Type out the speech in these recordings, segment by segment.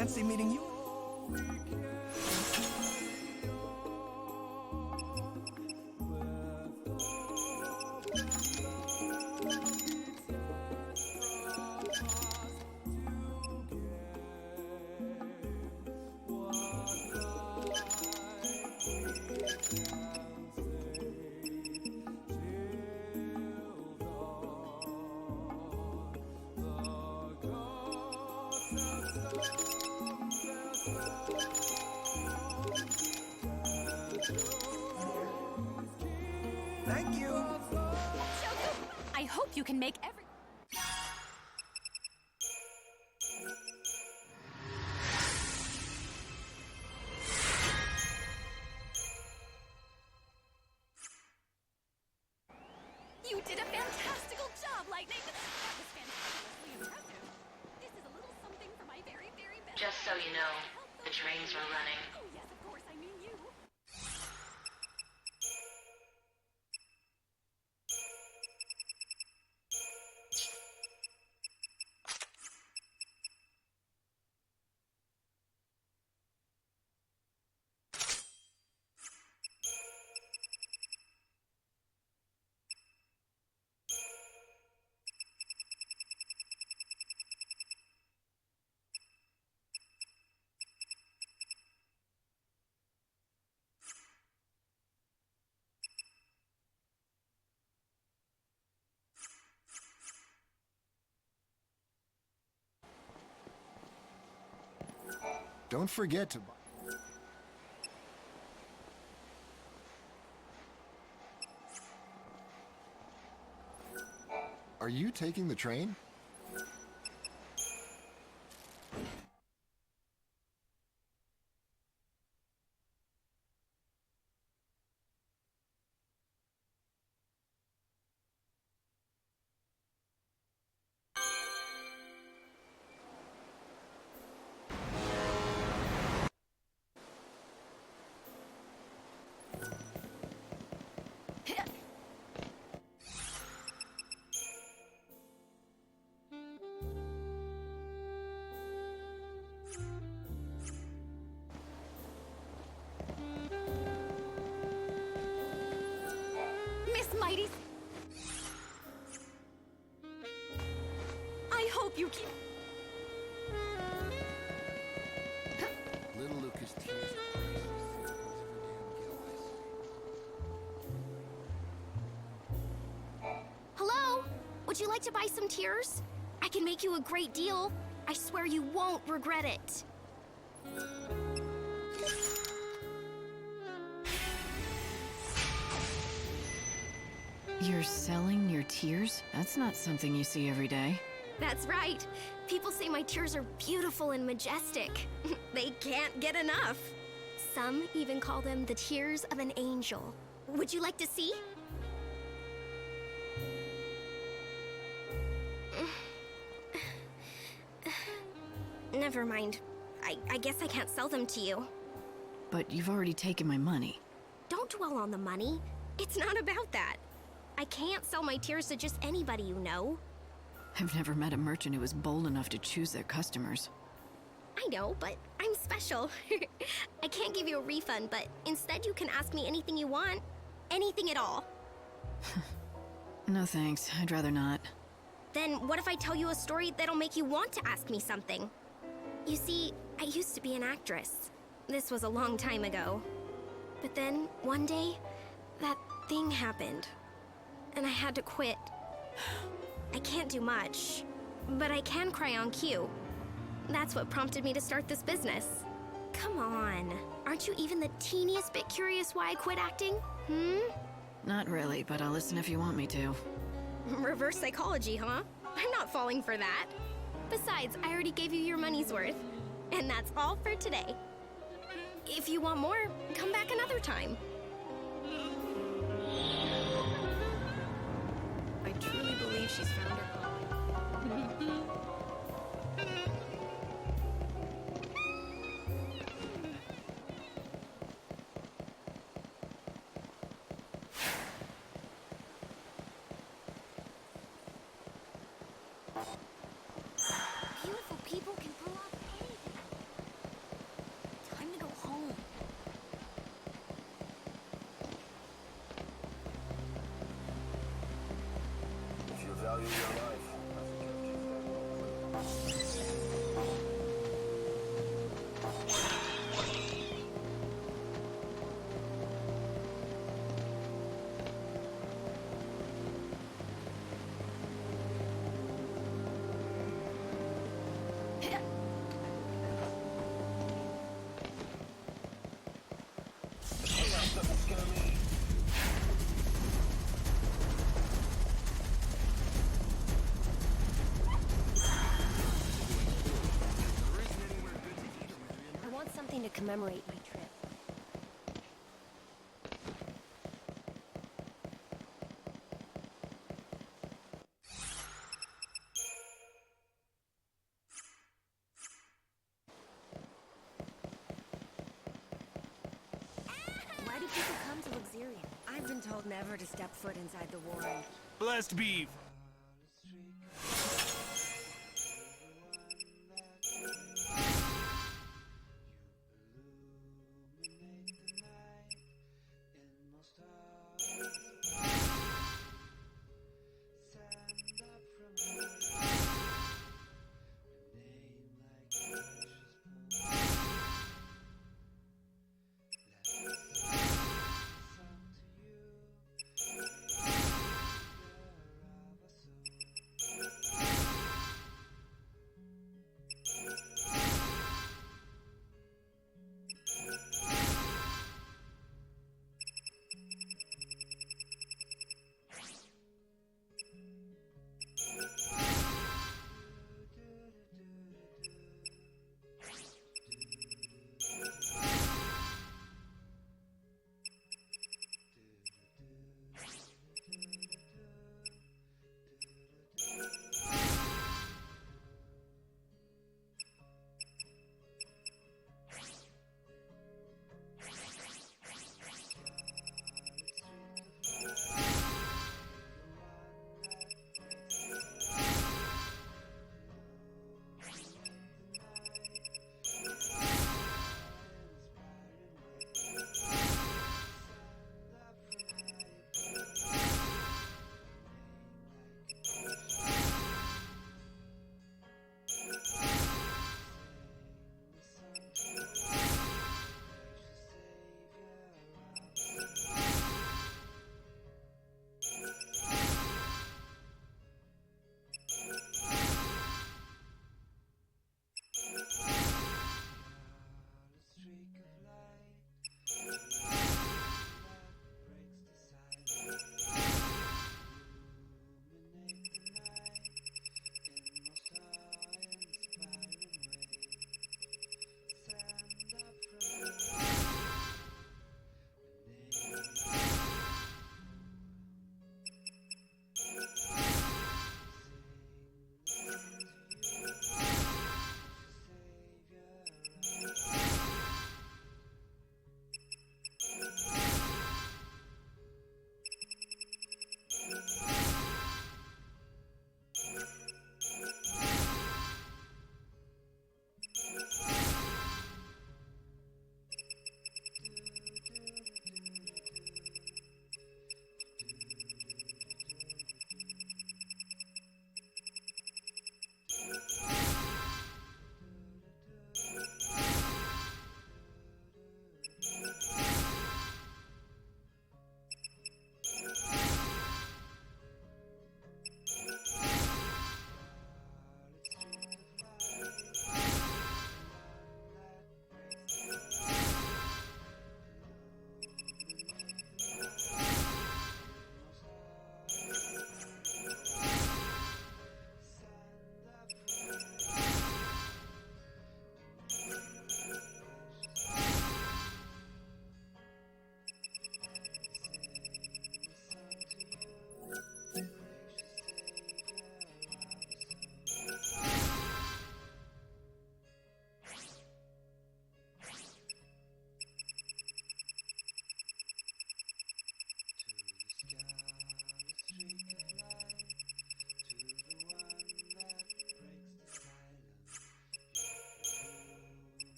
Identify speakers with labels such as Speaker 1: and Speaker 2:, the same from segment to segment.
Speaker 1: fancy meeting you. Thank you.
Speaker 2: I hope you can make every... You did a fantastical job, Lightning! That was fantasticously impressive. This is a little something for my very, very best...
Speaker 3: Just so you know, the trains were running.
Speaker 2: Oh yes, of course, I mean you.
Speaker 4: Don't forget to... Are you taking the train?
Speaker 2: Miss Mighty... I hope you keep...
Speaker 4: Little Lucas tears are priceless.
Speaker 5: Hello? Would you like to buy some tears? I can make you a great deal. I swear you won't regret it.
Speaker 6: You're selling your tears? That's not something you see every day.
Speaker 5: That's right. People say my tears are beautiful and majestic. They can't get enough. Some even call them the tears of an angel. Would you like to see? Never mind. I guess I can't sell them to you.
Speaker 6: But you've already taken my money.
Speaker 5: Don't dwell on the money. It's not about that. I can't sell my tears to just anybody you know.
Speaker 6: I've never met a merchant who was bold enough to choose their customers.
Speaker 5: I know, but I'm special. I can't give you a refund, but instead you can ask me anything you want. Anything at all.
Speaker 6: No thanks, I'd rather not.
Speaker 5: Then what if I tell you a story that'll make you want to ask me something? You see, I used to be an actress. This was a long time ago. But then, one day, that thing happened. And I had to quit. I can't do much, but I can cry on cue. That's what prompted me to start this business. Come on, aren't you even the teeniest bit curious why I quit acting?
Speaker 6: Not really, but I'll listen if you want me to.
Speaker 5: Reverse psychology, huh? I'm not falling for that. Besides, I already gave you your money's worth. And that's all for today. If you want more, come back another time.
Speaker 2: I truly believe she's found her calling.
Speaker 5: Beautiful people can pull off anything. I want something to commemorate my trip. Why do people come to Luxurion? I've been told never to step foot inside the Warren.
Speaker 1: Blessed beef.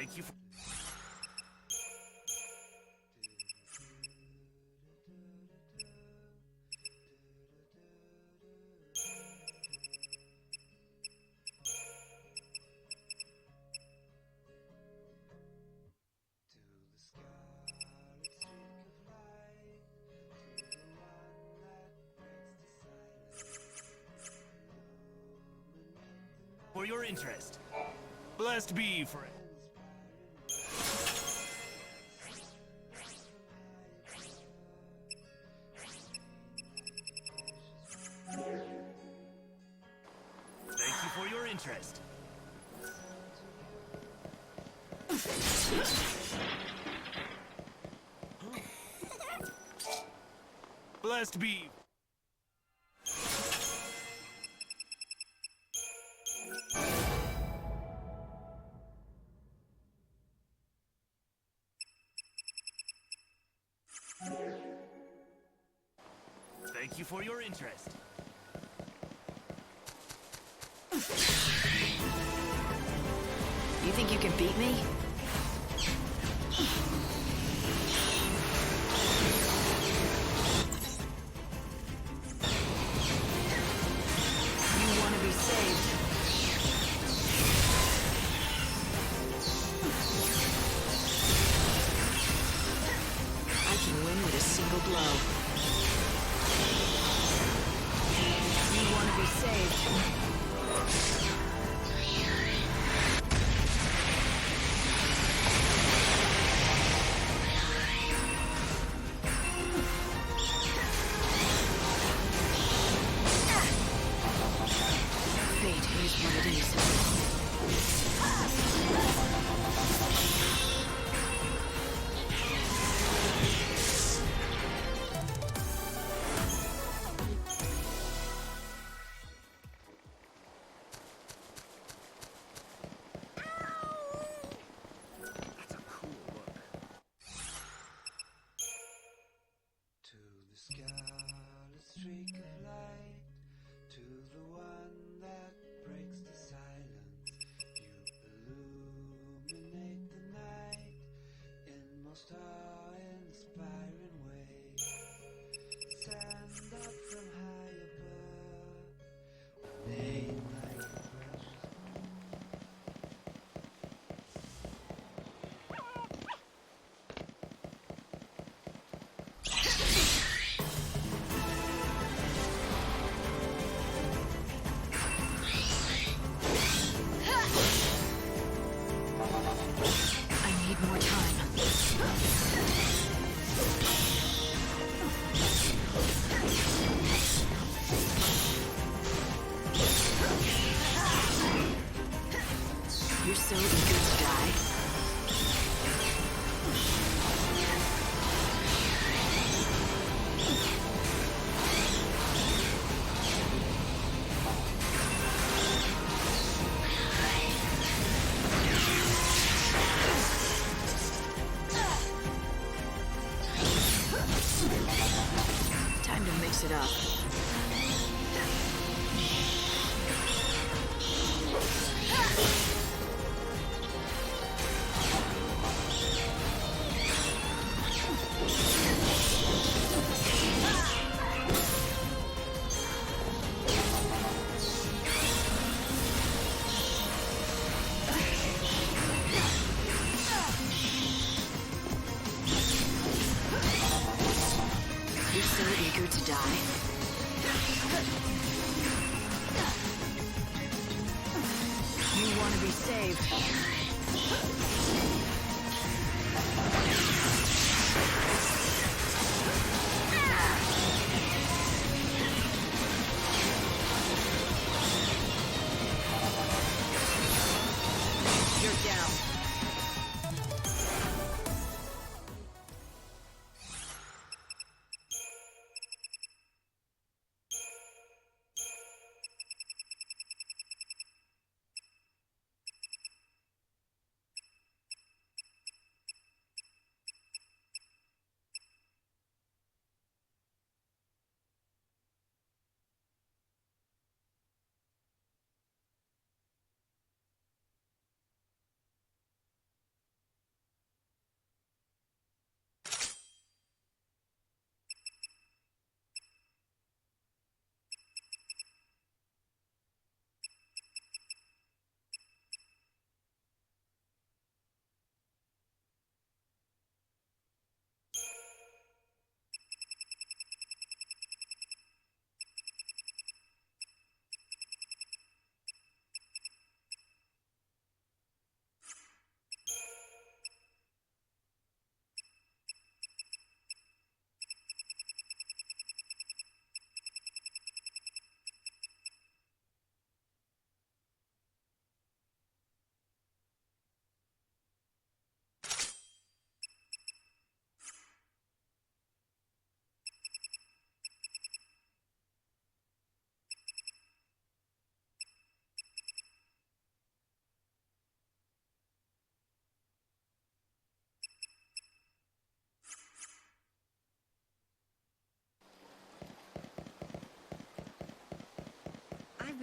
Speaker 1: Thank you for... For your interest. Blessed be for it. Thank you for your interest. Blessed be. Thank you for your interest.
Speaker 6: You think you can beat me? You want to be saved? I can win with a single blow. You want to be saved? Fate is what it is.
Speaker 1: That's a cool look.
Speaker 7: To the scarlet streak of light, to the one that breaks the silence, you illuminate the night in most awe-inspiring ways. Stand up from high above, name like a precious.
Speaker 6: I need more time. You're so eager to die. Time to mix it up. You're so eager to die. You want to be saved. You're down.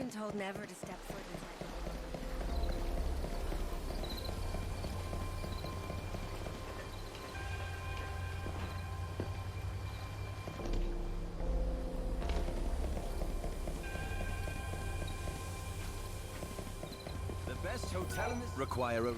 Speaker 8: been told never to step foot inside the world.
Speaker 1: The best hotel in this require a.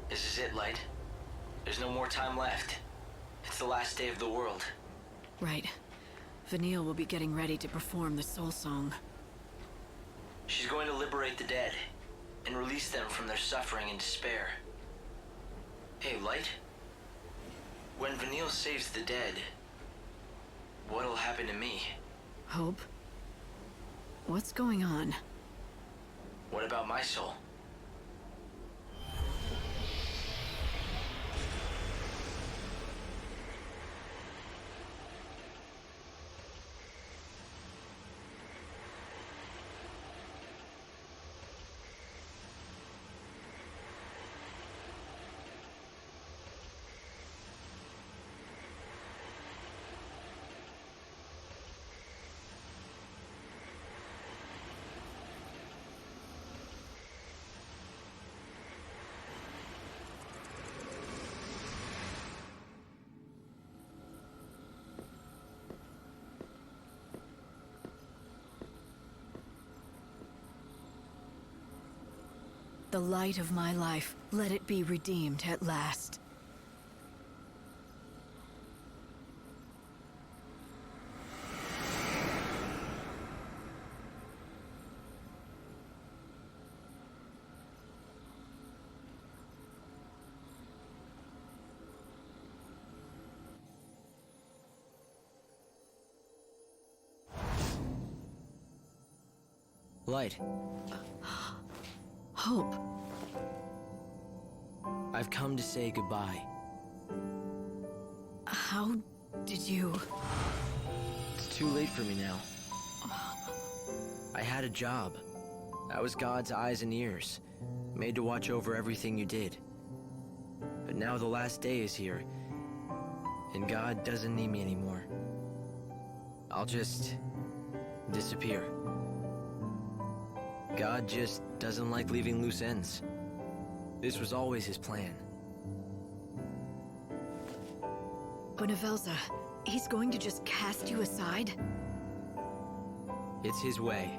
Speaker 9: This is it, Light. There's no more time left. It's the last day of the world.
Speaker 6: Right. Vanille will be getting ready to perform the soul song.
Speaker 9: She's going to liberate the dead and release them from their suffering and despair. Hey, Light. When Vanille saves the dead, what'll happen to me?
Speaker 6: Hope? What's going on?
Speaker 9: What about my soul?
Speaker 6: The light of my life, let it be redeemed at last.
Speaker 9: Light,
Speaker 6: Hope.
Speaker 9: I've come to say goodbye.
Speaker 6: How did you...
Speaker 9: It's too late for me now. I had a job. I was God's eyes and ears, made to watch over everything you did. But now the last day is here, and God doesn't need me anymore. I'll just disappear. God just doesn't like leaving loose ends. This was always his plan.
Speaker 6: Bonavelza, he's going to just cast you aside?
Speaker 9: It's his way.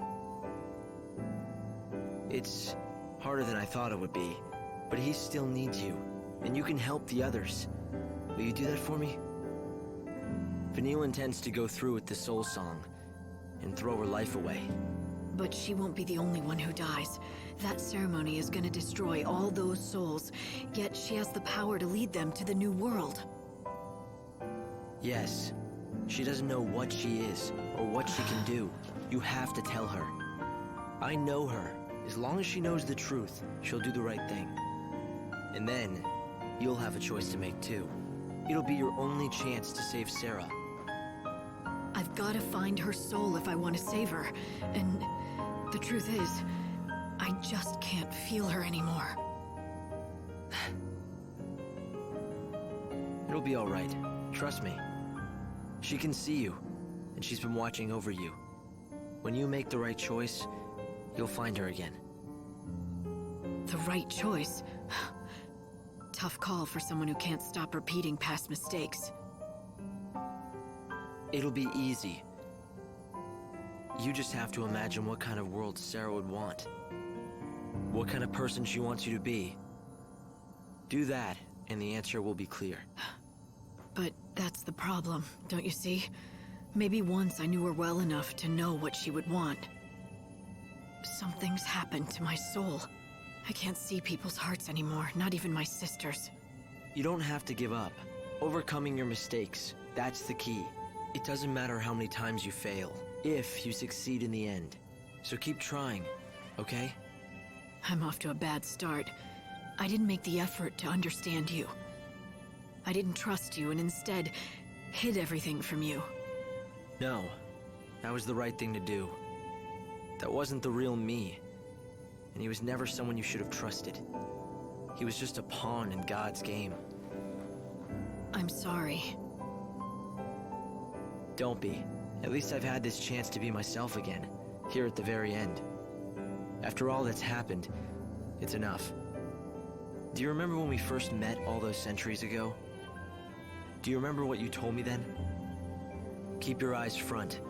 Speaker 9: It's harder than I thought it would be, but he still needs you, and you can help the others. Will you do that for me? Vanille intends to go through with the soul song and throw her life away.
Speaker 6: But she won't be the only one who dies. That ceremony is gonna destroy all those souls, yet she has the power to lead them to the new world.
Speaker 9: Yes. She doesn't know what she is, or what she can do. You have to tell her. I know her. As long as she knows the truth, she'll do the right thing. And then, you'll have a choice to make too. It'll be your only chance to save Sarah.
Speaker 6: I've gotta find her soul if I want to save her, and the truth is, I just can't feel her anymore.
Speaker 9: It'll be all right. Trust me. She can see you, and she's been watching over you. When you make the right choice, you'll find her again.
Speaker 6: The right choice? Tough call for someone who can't stop repeating past mistakes.
Speaker 9: It'll be easy. You just have to imagine what kind of world Sarah would want. What kind of person she wants you to be. Do that, and the answer will be clear.
Speaker 6: But that's the problem, don't you see? Maybe once I knew her well enough to know what she would want. Something's happened to my soul. I can't see people's hearts anymore, not even my sister's.
Speaker 9: You don't have to give up. Overcoming your mistakes, that's the key. It doesn't matter how many times you fail, if you succeed in the end. So keep trying, okay?
Speaker 6: I'm off to a bad start. I didn't make the effort to understand you. I didn't trust you and instead hid everything from you.
Speaker 9: No, that was the right thing to do. That wasn't the real me. And he was never someone you should have trusted. He was just a pawn in God's game.
Speaker 6: I'm sorry.
Speaker 9: Don't be. At least I've had this chance to be myself again, here at the very end. After all that's happened, it's enough. Do you remember when we first met all those centuries ago? Do you remember what you told me then? Keep your eyes front.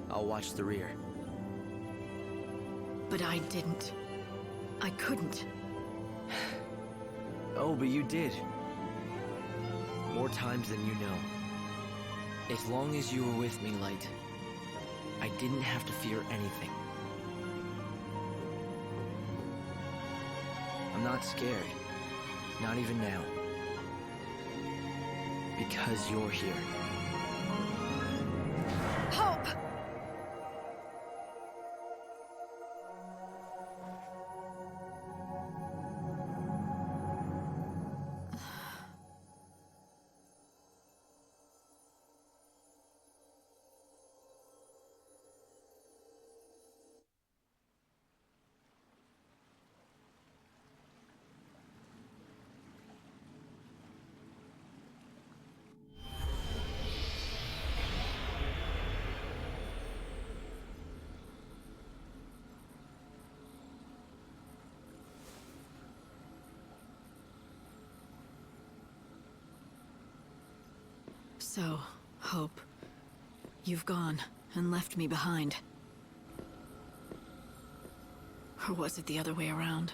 Speaker 9: I'll watch the rear.
Speaker 6: But I didn't. I couldn't.
Speaker 9: Oh, but you did. More times than you know. As long as you were with me, Light, I didn't have to fear anything. I'm not scared. Not even now. Because you're here.
Speaker 6: Hope! So, Hope, you've gone and left me behind. Or was it the other way around?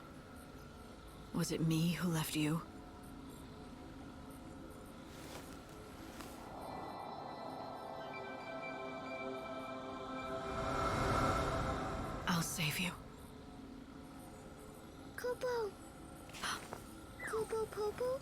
Speaker 6: Was it me who left you? I'll save you.
Speaker 5: Kopo. Kopo Popo?